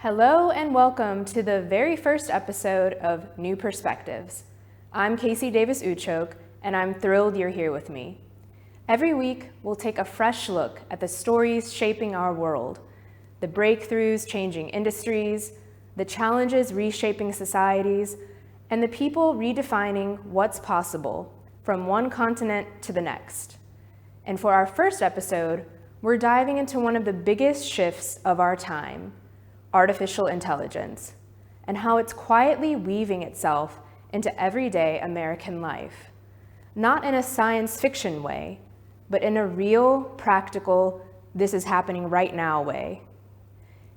Hello and welcome to the very first episode of New Perspectives. I'm Kacey Davis-Uchok, and I'm thrilled you're here with me. Every week, we'll take a fresh look at the stories shaping our world, the breakthroughs changing industries, the challenges reshaping societies, and the people redefining what's possible from one continent to the next. And for our first episode, we're diving into one of the biggest shifts of our time, artificial intelligence, and how it's quietly weaving itself into everyday American life. Not in a science fiction way, but in a real, practical, this is happening right now way.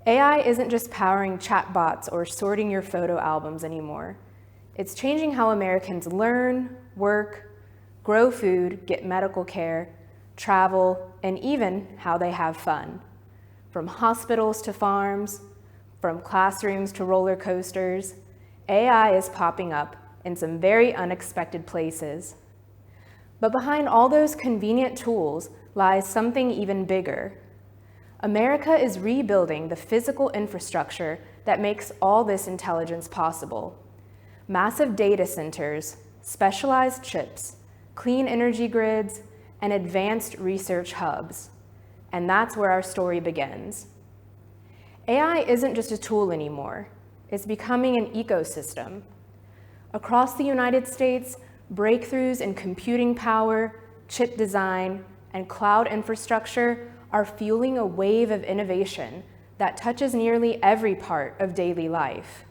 AI isn't just powering chatbots or sorting your photo albums anymore. It's changing how Americans learn, work, grow food, get medical care, travel, and even how they have fun. From hospitals to farms, from classrooms to roller coasters, AI is popping up in some very unexpected places. But behind all those convenient tools lies something even bigger. America is rebuilding the physical infrastructure that makes all this intelligence possible. Massive data centers, specialized chips, clean energy grids, and advanced research hubs. And that's where our story begins. AI isn't just a tool anymore. It's becoming an ecosystem. Across the United States, breakthroughs in computing power, chip design, and cloud infrastructure are fueling a wave of innovation that touches nearly every part of daily life.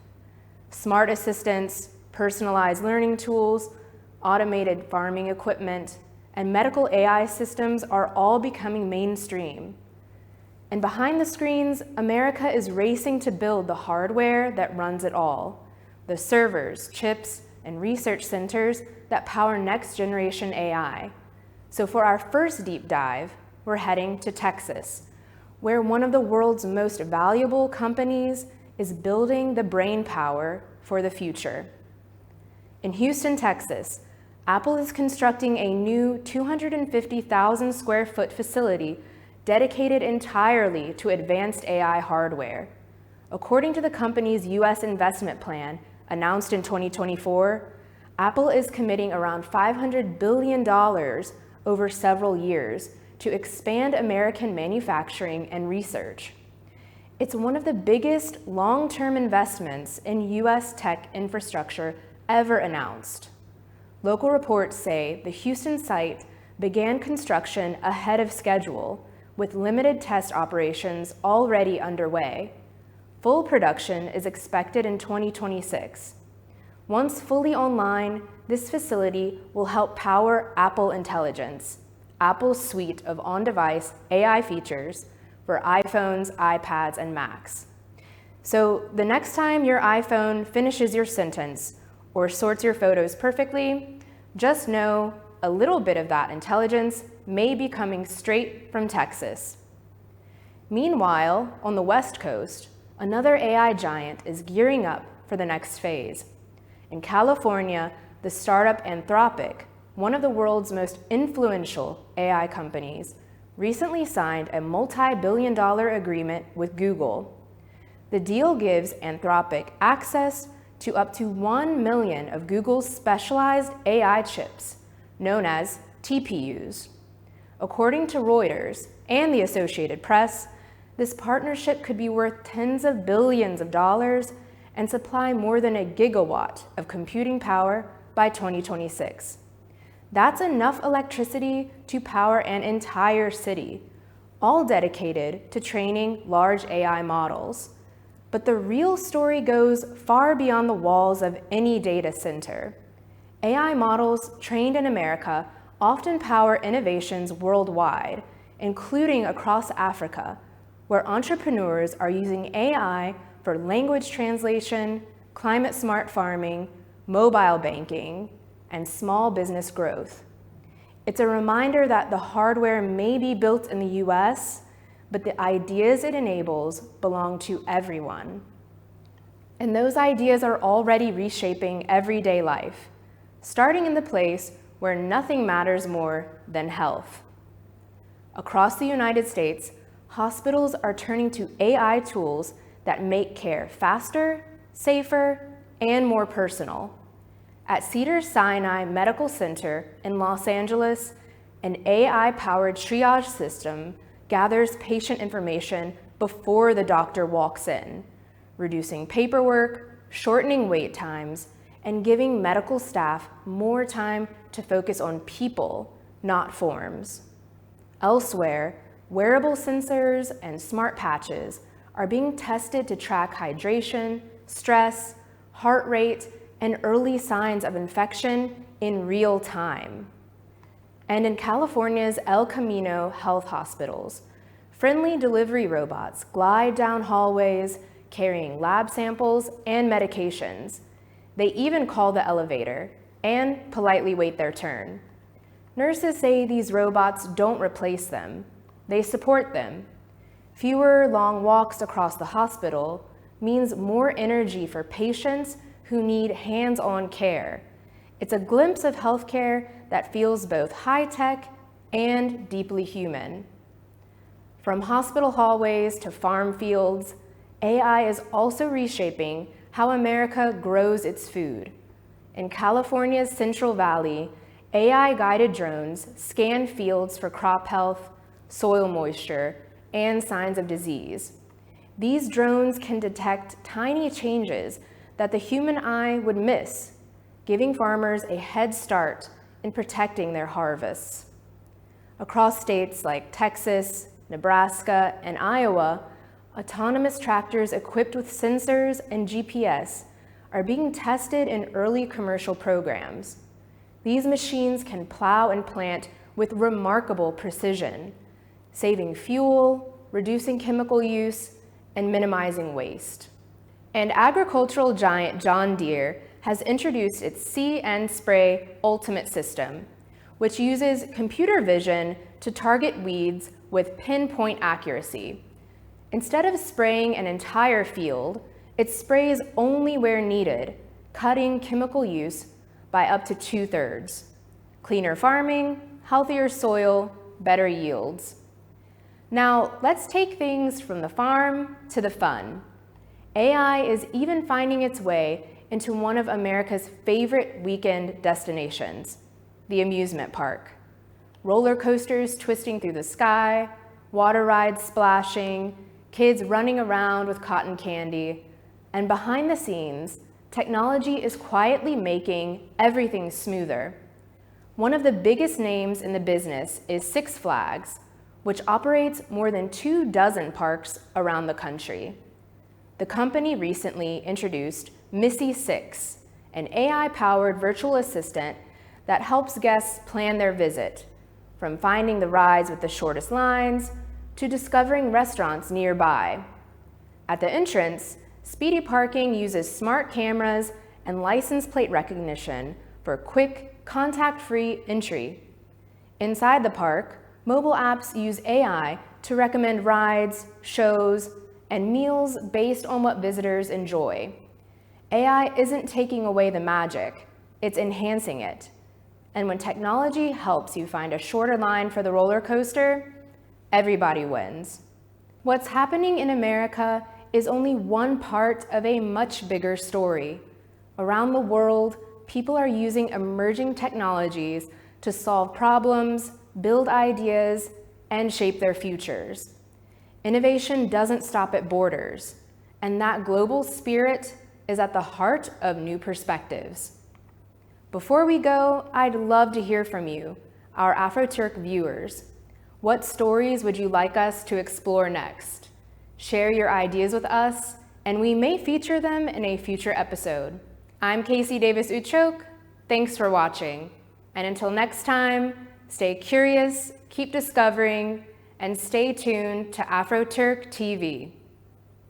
Smart assistants, personalized learning tools, automated farming equipment, and medical AI systems are all becoming mainstream. And behind the screens, America is racing to build the hardware that runs it all, the servers, chips, and research centers that power next-generation AI. So for our first deep dive, we're heading to Texas, where one of the world's most valuable companies is building the brain power for the future. In Houston, Texas, Apple is constructing a new 250,000 square foot facility dedicated entirely to advanced AI hardware. According to the company's U.S. investment plan announced in 2024, Apple is committing around $500 billion over several years to expand American manufacturing and research. It's one of the biggest long-term investments in U.S. tech infrastructure ever announced. Local reports say the Houston site began construction ahead of schedule, with limited test operations already underway. Full production is expected in 2026. Once fully online, this facility will help power Apple Intelligence, Apple's suite of on-device AI features for iPhones, iPads, and Macs. So the next time your iPhone finishes your sentence or sorts your photos perfectly, just know a little bit of that intelligence may be coming straight from Texas. Meanwhile, on the West Coast, another AI giant is gearing up for the next phase. In California, the startup Anthropic, one of the world's most influential AI companies, recently signed a multi-billion-dollar agreement with Google. The deal gives Anthropic access to up to 1 million of Google's specialized AI chips, known as TPUs. According to Reuters and the Associated Press, this partnership could be worth tens of billions of dollars and supply more than a gigawatt of computing power by 2026. That's enough electricity to power an entire city, all dedicated to training large AI models. But the real story goes far beyond the walls of any data center. AI models trained in America often power innovations worldwide, including across Africa, where entrepreneurs are using AI for language translation, climate-smart farming, mobile banking, and small business growth. It's a reminder that the hardware may be built in the US, but the ideas it enables belong to everyone. And those ideas are already reshaping everyday life, starting in the place where nothing matters more than health. Across the United States, hospitals are turning to AI tools that make care faster, safer, and more personal. At Cedars-Sinai Medical Center in Los Angeles, an AI-powered triage system gathers patient information before the doctor walks in, reducing paperwork, shortening wait times, and giving medical staff more time to focus on people, not forms. Elsewhere, wearable sensors and smart patches are being tested to track hydration, stress, heart rate, and early signs of infection in real time. And in California's El Camino Health Hospitals, friendly delivery robots glide down hallways carrying lab samples and medications. They even call the elevator and politely wait their turn. Nurses say these robots don't replace them, they support them. Fewer long walks across the hospital means more energy for patients who need hands-on care. It's a glimpse of healthcare that feels both high-tech and deeply human. From hospital hallways to farm fields, AI is also reshaping how America grows its food. In California's Central Valley, AI-guided drones scan fields for crop health, soil moisture, and signs of disease. These drones can detect tiny changes that the human eye would miss, giving farmers a head start in protecting their harvests. Across states like Texas, Nebraska, and Iowa, autonomous tractors equipped with sensors and GPS are being tested in early commercial programs. These machines can plow and plant with remarkable precision, saving fuel, reducing chemical use, and minimizing waste. And agricultural giant John Deere has introduced its See and Spray Ultimate system, which uses computer vision to target weeds with pinpoint accuracy. Instead of spraying an entire field, it sprays only where needed, cutting chemical use by up to 2/3. Cleaner farming, healthier soil, better yields. Now, let's take things from the farm to the fun. AI is even finding its way into one of America's favorite weekend destinations, the amusement park. Roller coasters twisting through the sky, water rides splashing, kids running around with cotton candy, and behind the scenes, technology is quietly making everything smoother. One of the biggest names in the business is Six Flags, which operates more than 24 parks around the country. The company recently introduced Missy 6, an AI-powered virtual assistant that helps guests plan their visit, from finding the rides with the shortest lines to discovering restaurants nearby. At the entrance, Speedy Parking uses smart cameras and license plate recognition for quick, contact-free entry. Inside the park, mobile apps use AI to recommend rides, shows, and meals based on what visitors enjoy. AI isn't taking away the magic, it's enhancing it. And when technology helps you find a shorter line for the roller coaster, everybody wins. What's happening in America is only one part of a much bigger story. Around the world, people are using emerging technologies to solve problems, build ideas, and shape their futures. Innovation doesn't stop at borders, and that global spirit is at the heart of New Perspectives. Before we go, I'd love to hear from you, our AFROTURK viewers. What stories would you like us to explore next? Share your ideas with us, and we may feature them in a future episode. I'm Kacey Davis-Uchok. Thanks for watching. And until next time, stay curious, keep discovering, and stay tuned to AFROTURK TV.